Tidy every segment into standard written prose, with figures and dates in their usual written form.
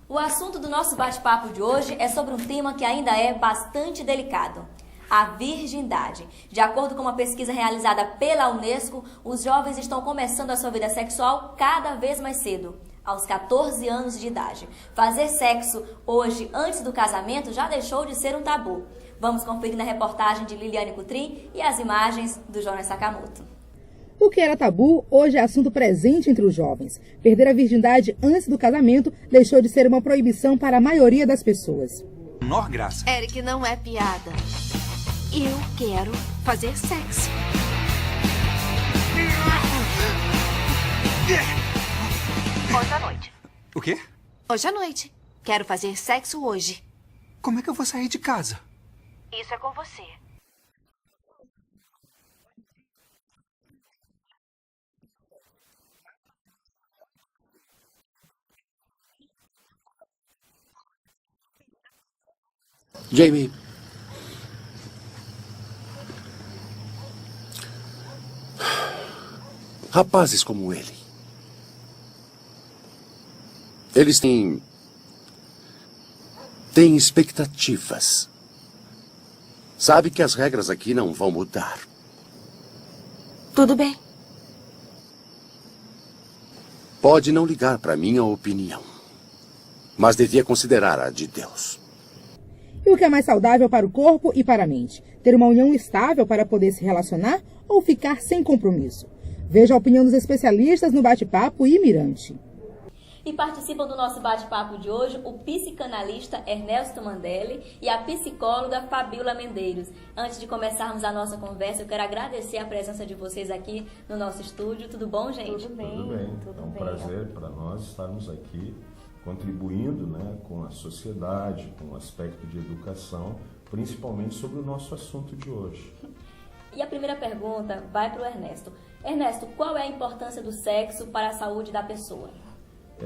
O assunto do nosso bate-papo de hoje é sobre um tema que ainda é bastante delicado: a virgindade. De acordo com uma pesquisa realizada pela Unesco, os jovens estão começando a sua vida sexual cada vez mais cedo, aos 14 anos de idade. Fazer sexo hoje, antes do casamento, já deixou de ser um tabu. Vamos conferir na reportagem de Liliane Coutrin e as imagens do Jonas Sakamoto. O que era tabu, hoje é assunto presente entre os jovens. Perder a virgindade antes do casamento deixou de ser uma proibição para a maioria das pessoas. Menor graça. Eric, não é piada. Eu quero fazer sexo. Hoje à noite. O quê? Hoje à noite. Quero fazer sexo hoje. Como é que eu vou sair de casa? Isso é com você. Jamie, rapazes como ele, eles têm expectativas. Sabe que as regras aqui não vão mudar. Tudo bem. Pode não ligar para minha opinião, mas devia considerar a de Deus. E o que é mais saudável para o corpo e para a mente? Ter uma união estável para poder se relacionar ou ficar sem compromisso? Veja a opinião dos especialistas no Bate-Papo e Mirante. E participam do nosso bate-papo de hoje o psicanalista Ernesto Mandelli e a psicóloga Fabíola Medeiros. Antes de começarmos a nossa conversa, eu quero agradecer a presença de vocês aqui no nosso estúdio. Tudo bom, gente? Tudo bem. É um prazer para nós estarmos aqui contribuindo, com a sociedade, com o aspecto de educação, principalmente sobre o nosso assunto de hoje. E a primeira pergunta vai para o Ernesto. Ernesto, qual é a importância do sexo para a saúde da pessoa?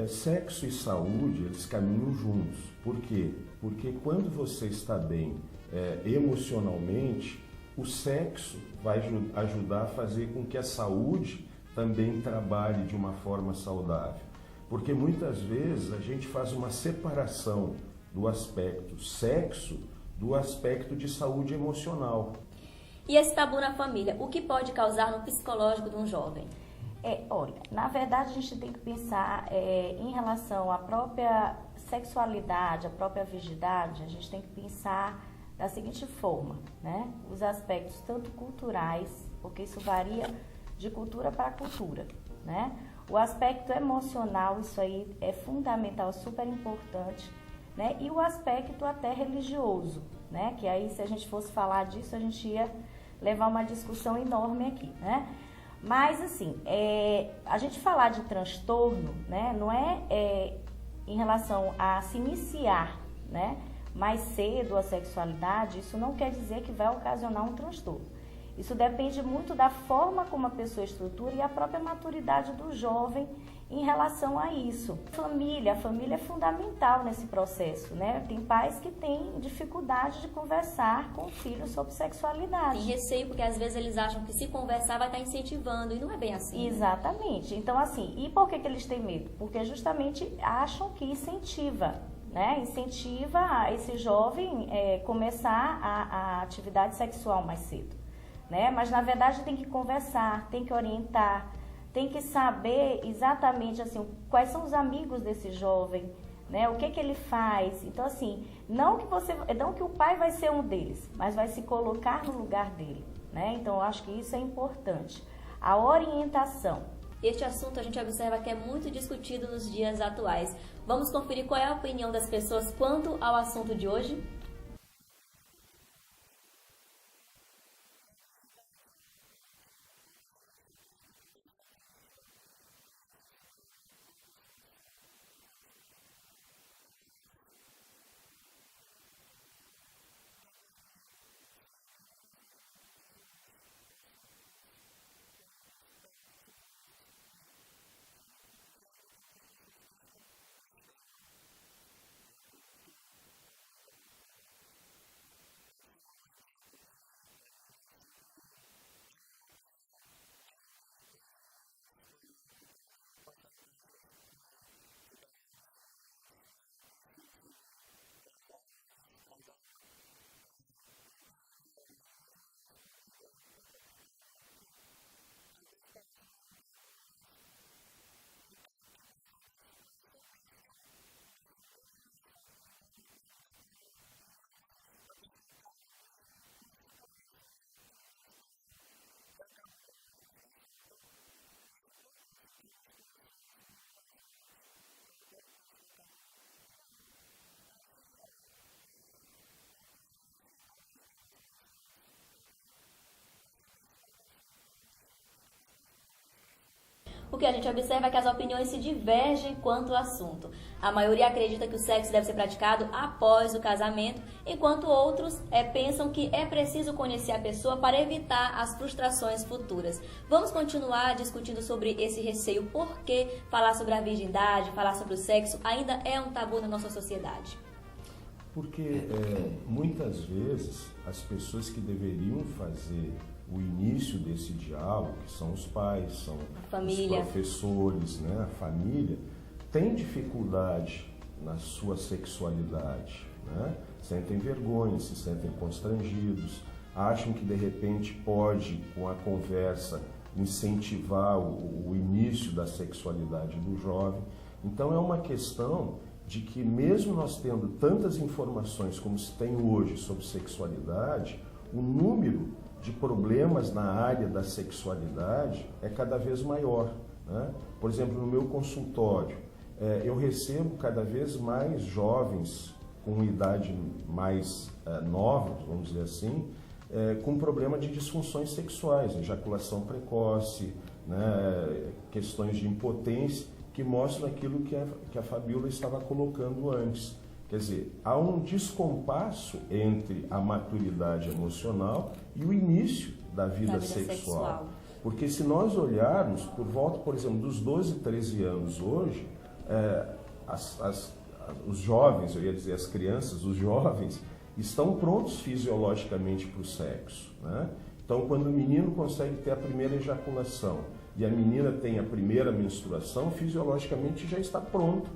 Sexo e saúde, eles caminham juntos. Por quê? Porque quando você está bem emocionalmente, o sexo vai ajudar a fazer com que a saúde também trabalhe de uma forma saudável. Porque muitas vezes a gente faz uma separação do aspecto sexo do aspecto de saúde emocional. E esse tabu na família, o que pode causar no psicológico de um jovem? Olha, na verdade a gente tem que pensar em relação à própria sexualidade, à própria virgindade, a gente tem que pensar da seguinte forma, Os aspectos tanto culturais, porque isso varia de cultura para cultura, O aspecto emocional, isso aí é fundamental, super importante, E o aspecto até religioso, Que aí se a gente fosse falar disso, a gente ia levar uma discussão enorme aqui, Mas, assim, a gente falar de transtorno, não é em relação a se iniciar, mais cedo a sexualidade, isso não quer dizer que vai ocasionar um transtorno. Isso depende muito da forma como a pessoa estrutura e a própria maturidade do jovem em relação a isso. A família é fundamental nesse processo, Tem pais que têm dificuldade de conversar com o filho sobre sexualidade. Tem receio porque às vezes eles acham que se conversar vai estar incentivando e não é bem assim. Exatamente. Então, assim, e por que eles têm medo? Porque justamente acham que incentiva, Incentiva esse jovem começar a atividade sexual mais cedo, Mas na verdade tem que conversar, tem que orientar, tem que saber exatamente assim, quais são os amigos desse jovem, o que ele faz. Então, assim, não que o pai vai ser um deles, mas vai se colocar no lugar dele, Então, eu acho que isso é importante. A orientação. Este assunto a gente observa que é muito discutido nos dias atuais. Vamos conferir qual é a opinião das pessoas quanto ao assunto de hoje? O que a gente observa é que as opiniões se divergem quanto ao assunto. A maioria acredita que o sexo deve ser praticado após o casamento, enquanto outros pensam que é preciso conhecer a pessoa para evitar as frustrações futuras. Vamos continuar discutindo sobre esse receio, porque falar sobre a virgindade, falar sobre o sexo ainda é um tabu na nossa sociedade. Porque muitas vezes as pessoas que deveriam fazer o início desse diálogo, que são os pais, são os professores, né, a família, têm dificuldade na sua sexualidade, né? Sentem vergonha, se sentem constrangidos, acham que de repente pode, com a conversa, incentivar o início da sexualidade do jovem. Então é uma questão de que mesmo nós tendo tantas informações como se tem hoje sobre sexualidade, o número de problemas na área da sexualidade é cada vez maior, né? Por exemplo, no meu consultório, eu recebo cada vez mais jovens com idade mais nova, vamos dizer assim, com problema de disfunções sexuais, ejaculação precoce, né, questões de impotência, que mostram aquilo que a Fabíola estava colocando antes. Quer dizer, há um descompasso entre a maturidade emocional e o início da vida sexual. Porque se nós olharmos, por volta, por exemplo, dos 12, 13 anos hoje, os jovens, eu ia dizer as crianças, os jovens, estão prontos fisiologicamente para o sexo, né? Então, quando o menino consegue ter a primeira ejaculação e a menina tem a primeira menstruação, fisiologicamente já está pronto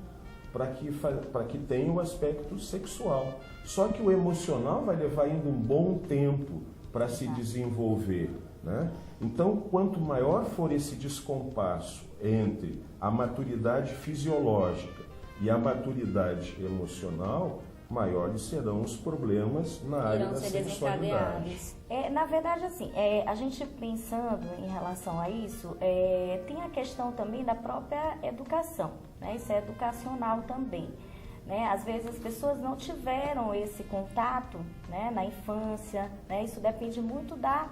para que tenha o aspecto sexual. Só que o emocional vai levar ainda um bom tempo para se desenvolver, né? Então, quanto maior for esse descompasso entre a maturidade fisiológica e a maturidade emocional, maiores serão os problemas na área da sexualidade. Na verdade, assim, a gente pensando em relação a isso, tem a questão também da própria educação, né? Isso é educacional também, né? Às vezes as pessoas não tiveram esse contato, né, na infância, né? Isso depende muito na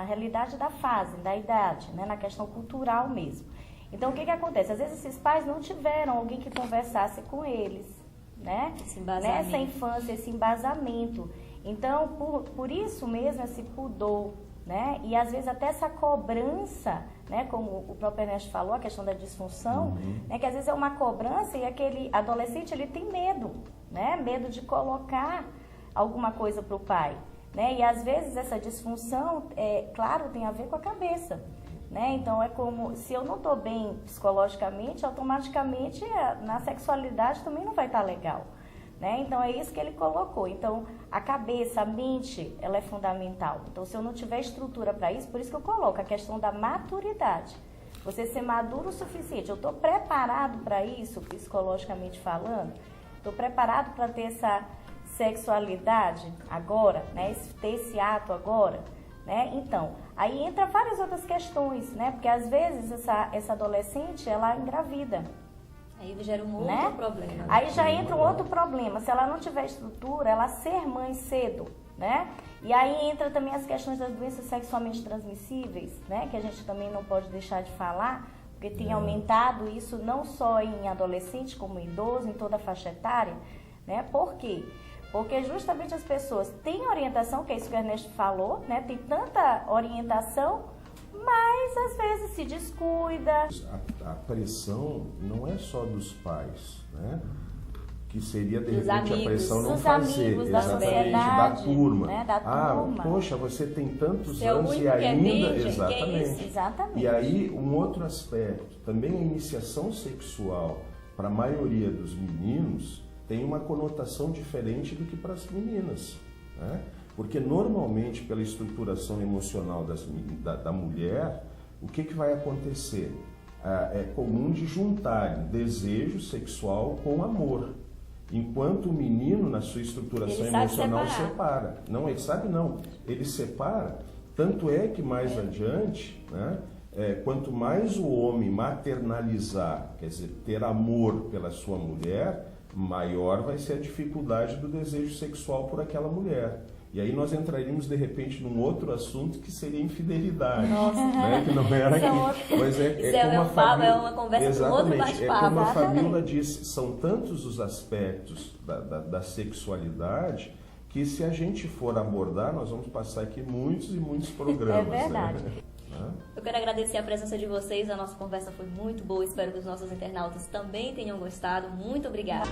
realidade da fase, da idade, né? Na questão cultural mesmo. Então, o que acontece? Às vezes esses pais não tiveram alguém que conversasse com eles, né? Nessa infância, esse embasamento. Então, por isso mesmo, esse pudor, né? E às vezes até essa cobrança, né? Como o próprio Ernesto falou, a questão da disfunção, né? Que às vezes é uma cobrança e aquele adolescente, ele tem medo, né? Medo de colocar alguma coisa para o pai, né? E às vezes essa disfunção, claro, tem a ver com a cabeça, né? Então é como, se eu não estou bem psicologicamente, automaticamente na sexualidade também não vai estar legal, né? Então é isso que ele colocou. Então a cabeça, a mente, ela é fundamental. Então se eu não tiver estrutura para isso, por isso que eu coloco a questão da maturidade. Você ser maduro o suficiente. Eu estou preparado para isso, psicologicamente falando? Estou preparado para ter essa sexualidade agora, né? Ter esse ato agora, né? Então, aí entra várias outras questões, né? Porque às vezes essa adolescente, ela engravida. Aí gera um outro problema. Aí já entra um outro problema. Se ela não tiver estrutura, ela ser mãe cedo, né? E aí entra também as questões das doenças sexualmente transmissíveis, né? Que a gente também não pode deixar de falar, porque tem aumentado isso não só em adolescente, como em idoso, em toda a faixa etária, né? Por quê? Porque justamente as pessoas têm orientação, que é isso que o Ernesto falou, né? Tem tanta orientação, mas às vezes se descuida. A pressão não é só dos pais, né? Que seria, de repente, a pressão não fazer. Amigos, da sociedade, da turma. Né? Da turma. Poxa, você tem tantos Seu anos e ainda... Exatamente. Exatamente. E aí, um outro aspecto, também a iniciação sexual, para a maioria dos meninos, tem uma conotação diferente do que para as meninas, né? Porque normalmente, pela estruturação emocional da mulher, o que vai acontecer? É comum de juntar desejo sexual com amor, enquanto o menino, na sua estruturação emocional, separa. Não, ele sabe não, ele separa, tanto é que mais adiante, né, quanto mais o homem maternalizar, quer dizer, ter amor pela sua mulher, maior vai ser a dificuldade do desejo sexual por aquela mulher. E aí nós entraríamos, de repente, num outro assunto que seria infidelidade. Nossa. Né? Que não era Isso aqui. Mas é uma conversa com outro Exatamente. bate-papo. Como a Exatamente. Fabíola disse, são tantos os aspectos da sexualidade que se a gente for abordar, nós vamos passar aqui muitos e muitos programas. É verdade. Né? Eu quero agradecer a presença de vocês, a nossa conversa foi muito boa, espero que os nossos internautas também tenham gostado. Muito obrigada.